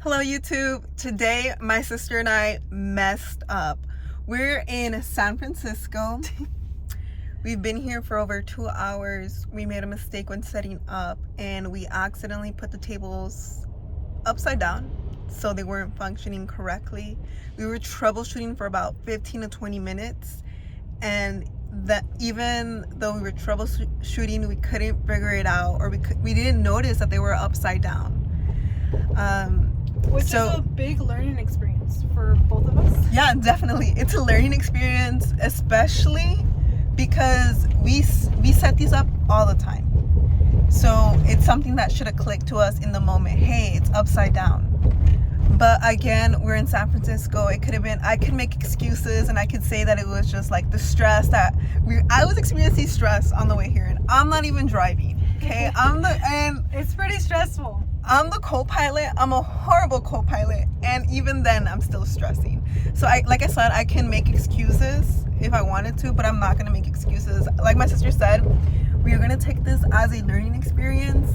Hello, YouTube. Today, my sister and I messed up. We're in San Francisco. We've been here for over 2 hours. We made a mistake when setting up, and we accidentally put the tables upside down, so they weren't functioning correctly. We were troubleshooting for about 15 to 20 minutes, and that even though we were troubleshooting, we couldn't figure it out, or we didn't notice that they were upside down. Which is a big learning experience for both of us. Yeah, definitely. It's a learning experience, especially because we set these up all the time. So it's something that should have clicked to us in the moment. Hey, it's upside down. But again, we're in San Francisco. It could have been, I could make excuses and I could say that it was just like the stress that I was experiencing stress on the way here, and I'm not even driving. Okay, It's pretty stressful. I'm the co-pilot. I'm a horrible co-pilot, and even then I'm still stressing. So like I said, I can make excuses if I wanted to, but I'm not going to make excuses. Like my sister said, we are going to take this as a learning experience.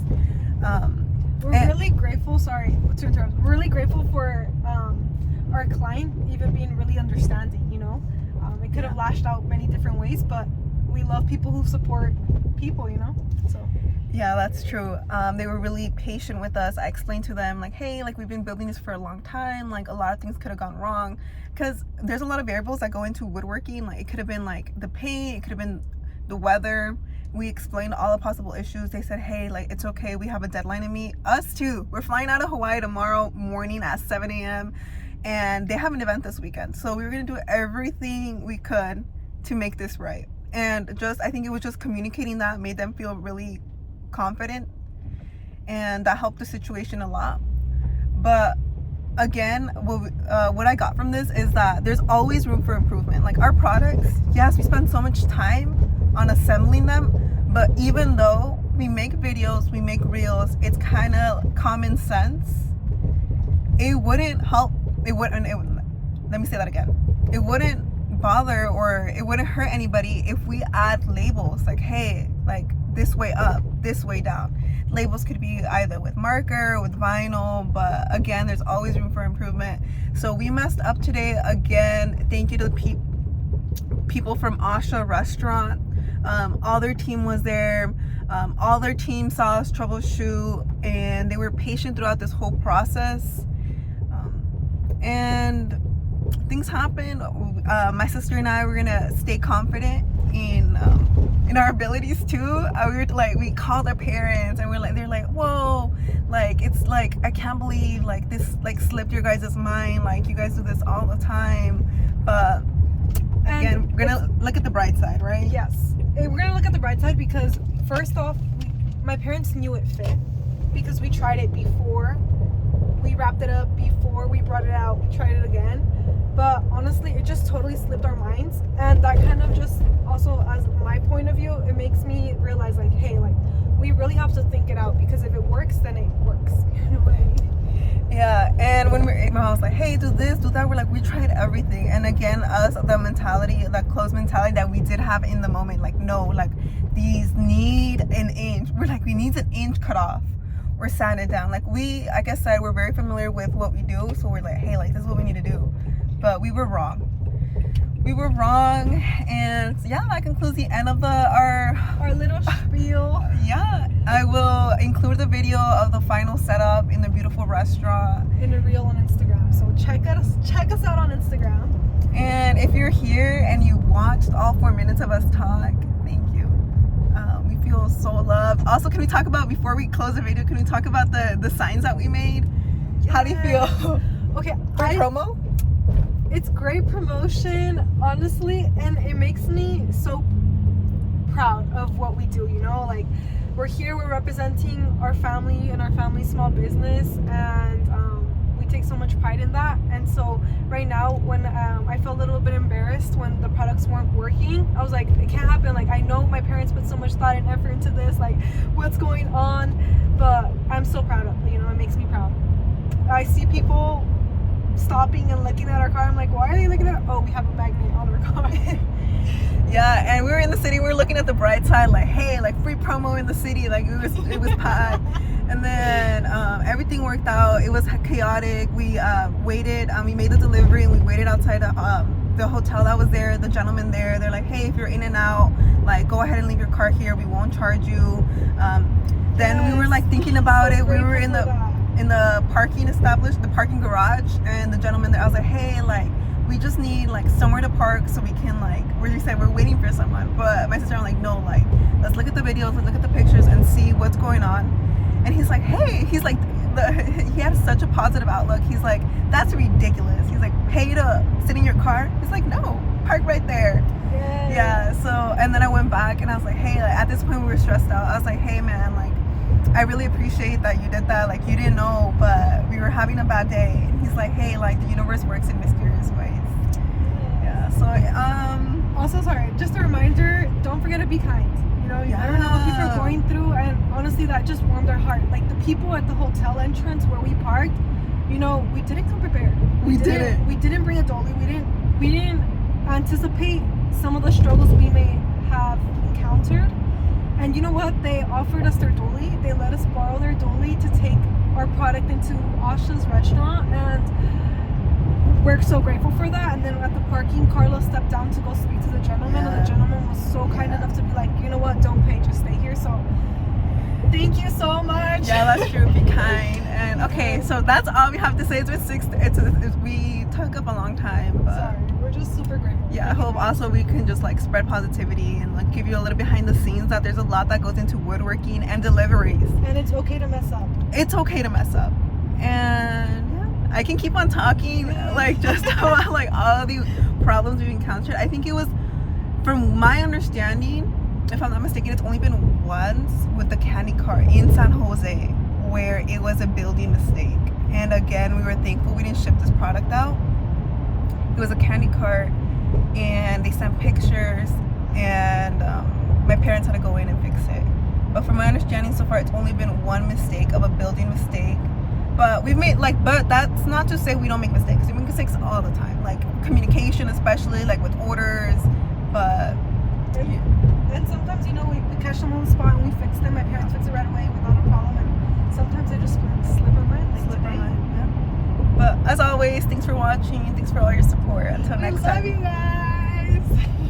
We're really grateful, sorry to interrupt, we're really grateful for our client even being really understanding, you know. It could have lashed out many different ways, but we love people who support people, you know. So yeah, that's true. They were really patient with us. I explained to them, like, hey, like, we've been building this for a long time. Like, a lot of things could have gone wrong because there's a lot of variables that go into woodworking. Like, it could have been, like, the paint. It could have been the weather. We explained all the possible issues. They said, hey, like, it's okay. We have a deadline to meet. Us, too. We're flying out of Hawaii tomorrow morning at 7 a.m. And they have an event this weekend. So we were going to do everything we could to make this right. And I think it was just communicating that made them feel really confident, and that helped the situation a lot. But again, what I got from this is that there's always room for improvement. Like our products, yes, we spend so much time on assembling them, but even though we make videos, we make reels, it's kind of common sense. It wouldn't help. Let me say that again. It wouldn't bother, or it wouldn't hurt anybody if we add labels like, hey, like, this way up, this way down. Labels could be either with marker or with vinyl, but again, there's always room for improvement. So we messed up today again. Thank you to the people from Asha Restaurant. All their team was there. All their team saw us troubleshoot, and they were patient throughout this whole process. And things happened. My sister and I were gonna stay confident in our abilities too. We called our parents, and they're like, whoa, like, it's like, I can't believe like this like slipped your guys' mind, like you guys do this all the time. But again, we're gonna look at the bright side, right? yes, we're gonna look at the bright side because first off, my parents knew it fit because we tried it before, we wrapped it up before we brought it out, we tried it again. But honestly, it just totally slipped our minds, and that kind of just also, as my point of view, it makes me realize like, hey, like, we really have to think it out, because if it works, then it works. You know what I mean? Yeah, and when my mom was like, hey, do this, do that, we're like, we tried everything. And again, the mentality, that closed mentality that we did have in the moment, like, no, like, these need an inch. We're like, we need an inch cut off or sand it down. Like, like I said, we're very familiar with what we do, so we're like, hey, like, this is what we need to do. But we were wrong. And yeah, that concludes the end of our little spiel. Yeah, I will include the video of the final setup in the beautiful restaurant In a reel on Instagram. So check us out on Instagram. And if you're here and you watched all 4 minutes of us talk, thank you. We feel so loved. Also, can we talk about, before we close the video, can we talk about the signs that we made? Yes. How do you feel? Okay, promo? It's great promotion, honestly, and it makes me so proud of what we do, you know. Like, we're here, we're representing our family and our family's small business, and we take so much pride in that. And so right now, when I felt a little bit embarrassed when the products weren't working, I was like, it can't happen. Like, I know my parents put so much thought and effort into this, like, what's going on? But I'm so proud of it, you know. It makes me proud. I see people stopping and looking at our car. I'm like, why are they looking at we have a magnet on our car. Yeah, and we were in the city, we were looking at the bright side, like, hey, like, free promo in the city, like, it was packed. And then everything worked out. It was chaotic. We waited. We made the delivery and we waited outside the hotel that was there. The gentleman there, they're like, hey, if you're in and out, like, go ahead and leave your car here. We won't charge you. Then we were like thinking about it. We were in the parking the parking garage, and the gentleman there, I was like, hey, like, we just need like somewhere to park so we can like, where you said we're waiting for someone. But my sister, I'm like, no, like, let's look at the videos, let's look at the pictures and see what's going on. And he's like, hey, he's like, he had such a positive outlook. He's like, that's ridiculous. He's like, pay to sit in your car? He's like, no, park right there. Yeah, so, and then I went back and I was like, hey, like, at this point we were stressed out. I was like, hey man, like, I really appreciate that you did that. Like, you didn't know, but we were having a bad day. And he's like, hey, like, the universe works in mysterious ways. Yeah, so, also, sorry, just a reminder, don't forget to be kind. You know, you never know what people are going through, and honestly, that just warmed our heart. Like, the people at the hotel entrance where we parked, you know, we didn't come prepared. We didn't bring a dolly. We didn't anticipate some of the struggles we may have encountered. And you know what? They offered us their dolly. They let us borrow their dolly to take our product into Asha's restaurant, and we're so grateful for that. And then at the parking, Carlos stepped down to go speak to the gentleman, and the gentleman was so kind enough to be like, you know what? Don't pay, just stay here. So thank you so much. Yeah, that's true. Be kind. And okay, so that's all we have to say. It's been we took up a long time, but sorry, we're just super grateful. Yeah, I hope also we can just like spread positivity and like give you a little behind the scenes that there's a lot that goes into woodworking and deliveries. And it's okay to mess up. It's okay to mess up. And yeah, I can keep on talking like just about like all the problems we've encountered. I think it was, from my understanding, if I'm not mistaken, it's only been once with the candy car in San Jose where it was a building mistake. And again, we were thankful we didn't ship this product out. It was a candy cart, and they sent pictures, and my parents had to go in and fix it. But from my understanding so far, it's only been one mistake of a building mistake. But we've made but that's not to say we don't make mistakes. We make mistakes all the time, like communication, especially like with orders. But and sometimes, you know, we catch them on the spot and we fix them. My parents fix it right away without a problem. And sometimes they just slip our mind. But as always, thanks for watching. Thanks for all your support. Until next time. We love you guys.